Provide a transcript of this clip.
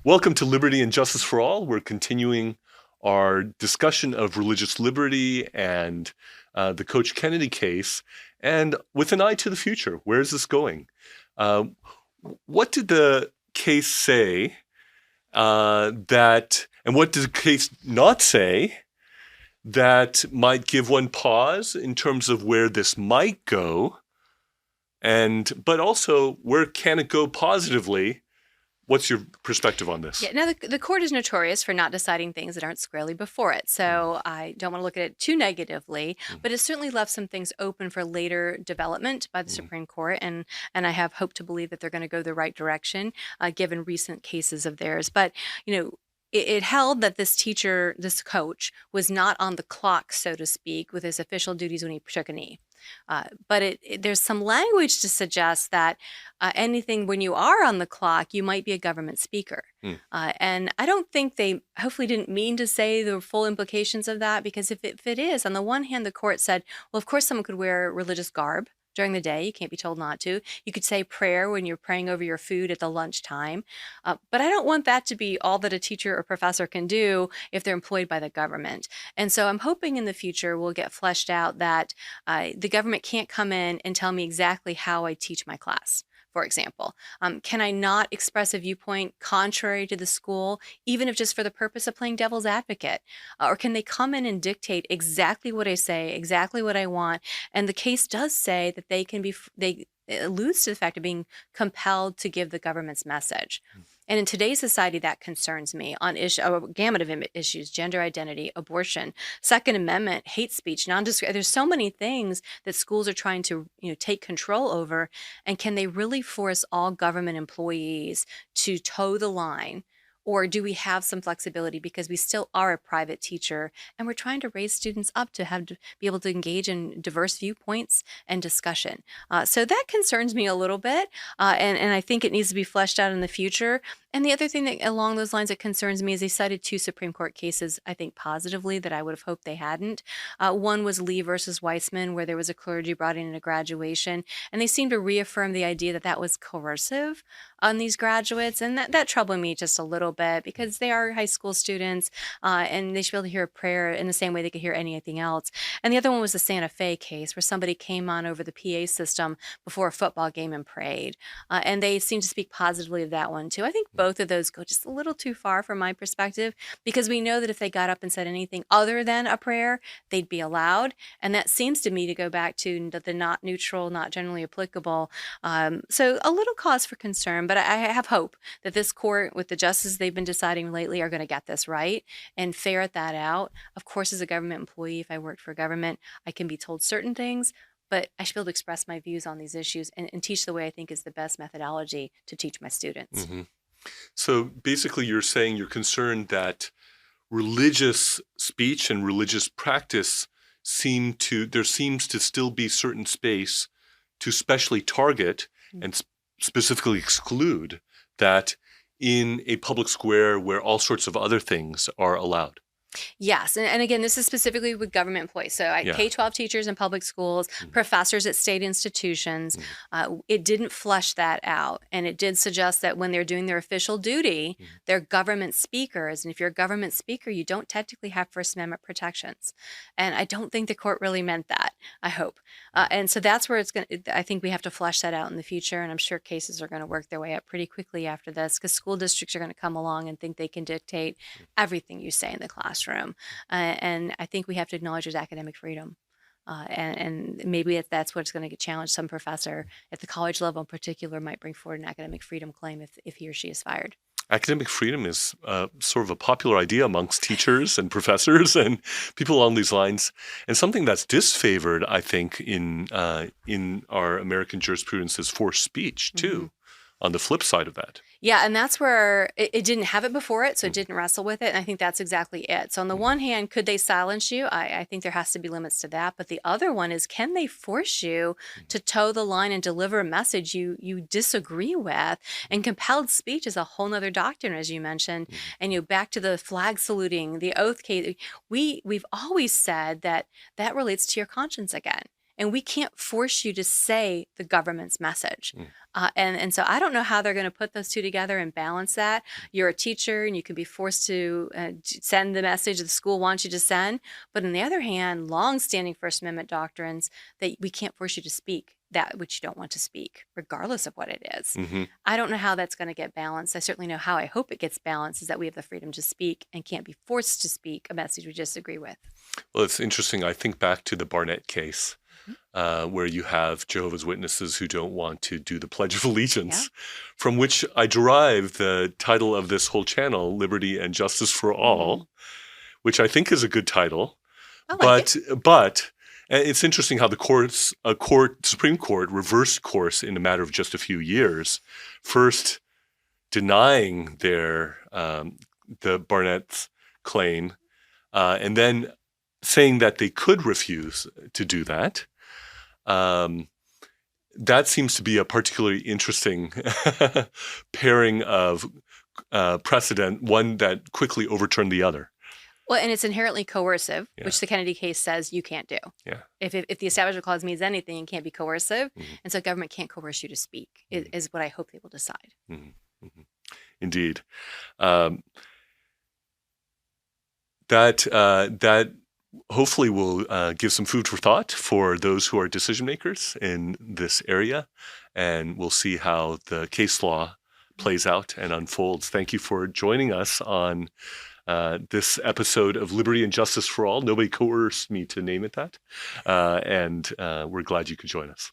Welcome to Liberty and Justice for All. We're continuing our discussion of religious liberty and the Coach Kennedy case, and with an eye to the future. Where is this going? Uh, what did the case say and what did the case not say that might give one pause in terms of where this might go, but also where can it go positively? What's your perspective on this? Yeah, now the court is notorious for not deciding things that aren't squarely before it. So I don't want to look at it too negatively, but it certainly left some things open for later development by the Supreme Court. And I have hope to believe that they're going to go the right direction, given recent cases of theirs. But, it held that this teacher, this coach, was not on the clock, so to speak, with his official duties when he took a knee. But there's some language to suggest that anything when you are on the clock, you might be a government speaker. And I don't think they hopefully didn't mean to say the full implications of that, because if it is, on the one hand, the court said, well, of course, someone could wear religious garb during the day. You can't be told not to. You could say prayer when you're praying over your food at the lunchtime. But I don't want that to be all that a teacher or professor can do if they're employed by the government. And so I'm hoping in the future we'll get fleshed out that the government can't come in and tell me exactly how I teach my class. For example, can I not express a viewpoint contrary to the school, even if just for the purpose of playing devil's advocate? Or can they come in and dictate exactly what I say, exactly what I want? And the case does say that they alludes to the fact of being compelled to give the government's message. And in today's society, that concerns me on a gamut of issues: gender identity, abortion, Second Amendment, hate speech, non-discrimination. There's so many things that schools are trying to, take control over. And can they really force all government employees to toe the line? Or do we have some flexibility because we still are a private teacher and we're trying to raise students up to be able to engage in diverse viewpoints and discussion? So that concerns me a little bit, and I think it needs to be fleshed out in the future. And the other thing that along those lines that concerns me is they cited two Supreme Court cases, I think positively, that I would have hoped they hadn't. One was Lee versus Weissman, where there was a clergy brought in a graduation, and they seemed to reaffirm the idea that that was coercive on these graduates. And that troubled me just a little bit, because they are high school students, and they should be able to hear a prayer in the same way they could hear anything else. And the other one was the Santa Fe case, where somebody came on over the PA system before a football game and prayed. And they seem to speak positively of that one too. I think both of those go just a little too far from my perspective, because we know that if they got up and said anything other than a prayer, they'd be allowed. And that seems to me to go back to the not neutral, not generally applicable. So a little cause for concern, but I have hope that this court, with the justices they've been deciding lately, are going to get this right and ferret that out. Of course, as a government employee, if I worked for government, I can be told certain things, but I should be able to express my views on these issues and teach the way I think is the best methodology to teach my students. Mm-hmm. So basically, you're saying you're concerned that religious speech and religious practice there seems to still be certain space to specially target and specifically exclude that in a public square where all sorts of other things are allowed. Yes. And again, this is specifically with government employees. So Yeah. K-12 teachers in public schools, professors at state institutions, it didn't flesh that out. And it did suggest that when they're doing their official duty, they're government speakers. And if you're a government speaker, you don't technically have First Amendment protections. And I don't think the court really meant that, I hope. And so that's where I think we have to flesh that out in the future. And I'm sure cases are going to work their way up pretty quickly after this, because school districts are going to come along and think they can dictate everything you say in the classroom. And I think we have to acknowledge there's academic freedom. And maybe that's what's going to get challenged. Some professor at the college level in particular might bring forward an academic freedom claim if he or she is fired. Academic freedom is sort of a popular idea amongst teachers and professors and people along these lines, and something that's disfavored, I think, in our American jurisprudence is forced speech too. On the flip side of that. Yeah, and that's where it didn't have it before it, so it didn't wrestle with it, and I think that's exactly it. So on the one hand, could they silence you? I think there has to be limits to that, but the other one is, can they force you to toe the line and deliver a message you disagree with? And compelled speech is a whole nother doctrine, as you mentioned. And back to the flag saluting, the oath case, we've always said that relates to your conscience again. and we can't force you to say the government's message. Mm. And so I don't know how they're going to put those two together and balance that. You're a teacher and you can be forced to send the message the school wants you to send. But on the other hand, long-standing First Amendment doctrines that we can't force you to speak that which you don't want to speak, regardless of what it is. Mm-hmm. I don't know how that's going to get balanced. I certainly know how I hope it gets balanced is that we have the freedom to speak and can't be forced to speak a message we disagree with. Well, it's interesting. I think back to the Barnett case, where you have Jehovah's Witnesses who don't want to do the Pledge of Allegiance, from which I derive the title of this whole channel, Liberty and Justice for All, which I think is a good title. But it's interesting how the Supreme Court reversed course in a matter of just a few years, first denying the Barnett's claim, and then saying that they could refuse to do that. That seems to be a particularly interesting pairing of precedent, one that quickly overturned the other. Well, and it's inherently coercive, which the Kennedy case says you can't do. Yeah. If the Establishment Clause means anything, it can't be coercive. And so government can't coerce you to speak, is what I hope they will decide. Indeed. That hopefully will give some food for thought for those who are decision makers in this area. And we'll see how the case law plays out and unfolds. Thank you for joining us on this episode of Liberty and Justice for All. Nobody coerced me to name it that. And we're glad you could join us.